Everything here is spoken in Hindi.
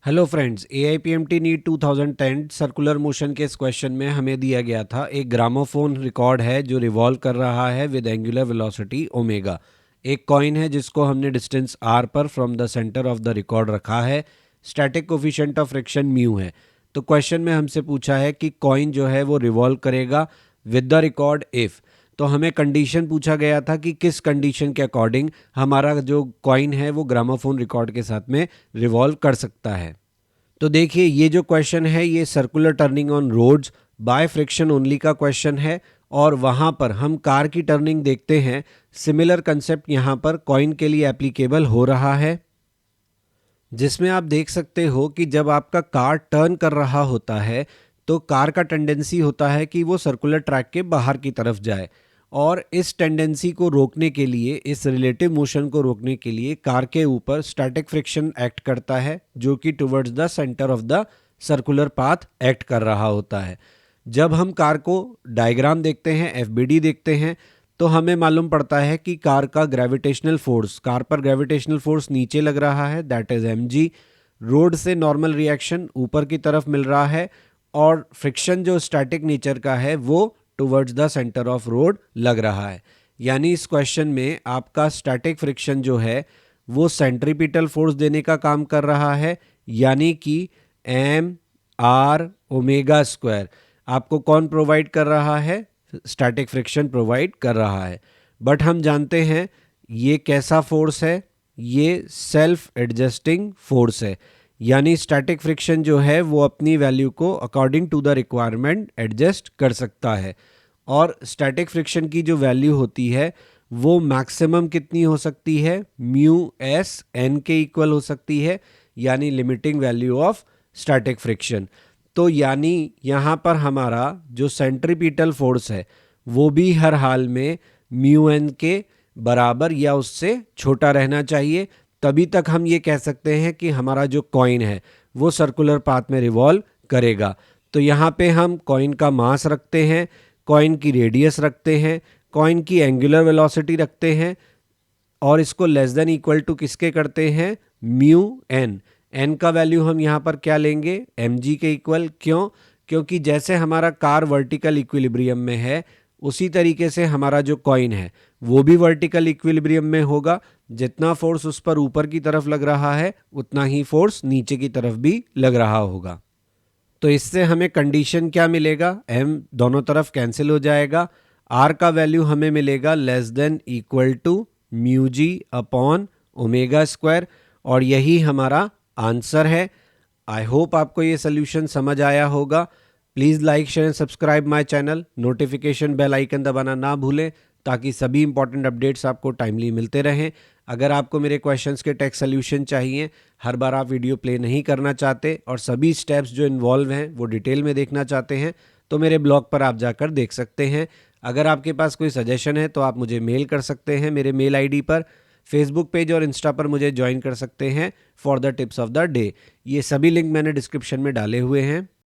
Hello friends, AIPMT NEET 2010 circular motion के इस क्वेश्चन में हमें दिया गया था एक ग्रामोफोन रिकॉर्ड है जो रिवॉल्व कर रहा है विद एंगुलर वेलोसिटी ओमेगा। एक कॉइन है जिसको हमने डिस्टेंस r पर from the centre of the record रखा है। Static coefficient of friction mu है। तो क्वेश्चन में हमसे पूछा है कि कॉइन जो है वो रिवॉल्व करेगा विद द रिकॉर्ड इफ़। तो हमें कंडीशन पूछा गया था कि किस कंडीशन के अकॉर्डिंग हमारा जो कॉइन है वो ग्रामोफोन रिकॉर्ड के साथ में रिवॉल्व कर सकता है। तो देखिए, ये जो क्वेश्चन है ये circular turning on roads by friction only का क्वेश्चन है। और वहाँ पर हम कार की टर्निंग देखते हैं। सिमिलर कंसेप्ट यहाँ पर कॉइन के लिए एप्लीकेबल हो रहा है, जिसमें आप देख सकते हो कि जब आपका कार टर्न कर रहा होता है तो कार का टेंडेंसी होता है कि वो सर्कुलर ट्रैक के बाहर की तरफ जाए। और इस टेंडेंसी को रोकने के लिए, इस रिलेटिव मोशन को रोकने के लिए कार के ऊपर स्टैटिक फ्रिक्शन एक्ट करता है, जो कि towards the centre of the circular path act कर रहा होता है। जब हम कार को डायग्राम देखते हैं, FBD देखते हैं, तो हमें मालूम पड़ता है कि कार का ग्रेविटेशनल फोर्स, कार पर ग्रेविटेशनल फोर्स नीचे लग रहा है, दैट इज mg। रोड से नॉर्मल रिएक्शन ऊपर की तरफ मिल रहा है, और फ्रिक्शन जो स्टैटिक नेचर का है वो towards the centre of road लग रहा है। यानी इस क्वेश्चन में आपका स्टैटिक फ्रिक्शन जो है वो सेंट्रीपिटल फोर्स देने का काम कर रहा है, यानी कि एम आर ओमेगा स्क्वायर आपको कौन प्रोवाइड कर रहा है? स्टैटिक फ्रिक्शन प्रोवाइड कर रहा है। बट हम जानते हैं ये कैसा फोर्स है, ये सेल्फ एडजस्टिंग फोर्स है। यानी स्टैटिक फ्रिक्शन जो है वो अपनी वैल्यू को according to the requirement adjust कर सकता है। और स्टैटिक फ्रिक्शन की जो वैल्यू होती है वो मैक्सिमम कितनी हो सकती है? म्यू एस एन के इक्वल हो सकती है, यानी limiting value of static friction. तो यानी यहाँ पर हमारा जो सेंट्रीपिटल फोर्स है वो भी हर हाल में म्यू एन के बराबर या उससे छोटा रहना चाहिए। तभी तक हम ये कह सकते हैं कि हमारा जो कॉइन है वो सर्कुलर पाथ में रिवॉल्व करेगा। तो यहाँ पे हम कॉइन का मास रखते हैं, कॉइन की रेडियस रखते हैं, कॉइन की एंगुलर वेलोसिटी रखते हैं, और इसको लेस देन इक्वल टू किसके करते हैं? Mu N. एन का वैल्यू हम यहाँ पर क्या लेंगे? mg के इक्वल। क्यों? क्योंकि जैसे हमारा कार वर्टिकल इक्विलिब्रियम में है, उसी तरीके से हमारा जो कॉइन है वो भी वर्टिकल इक्विलिब्रियम में होगा। जितना फोर्स उस पर ऊपर की तरफ लग रहा है उतना ही फोर्स नीचे की तरफ भी लग रहा होगा। तो इससे हमें कंडीशन क्या मिलेगा? m दोनों तरफ कैंसिल हो जाएगा, r का वैल्यू हमें मिलेगा less than equal to mu g upon omega square. और यही हमारा आंसर है। आई होप आपको ये सोल्यूशन समझ आया होगा। Please like share and subscribe my channel. Notification bell icon दबाना ना भूलें ताकि सभी इंपॉर्टेंट अपडेट्स आपको टाइमली मिलते रहें। अगर आपको मेरे क्वेश्चंस के टेक्स्ट सोल्यूशन चाहिए, हर बार आप वीडियो प्ले नहीं करना चाहते और सभी स्टेप्स जो इन्वॉल्व हैं वो डिटेल में देखना चाहते हैं, तो मेरे ब्लॉग पर आप जाकर देख सकते हैं। अगर आपके पास कोई सजेशन है तो आप मुझे मेल कर सकते हैं मेरे मेल आईडी पर। फेसबुक पेज और इंस्टा पर मुझे ज्वाइन कर सकते हैं for the tips of the day. ये सभी लिंक मैंने डिस्क्रिप्शन में डाले हुए हैं।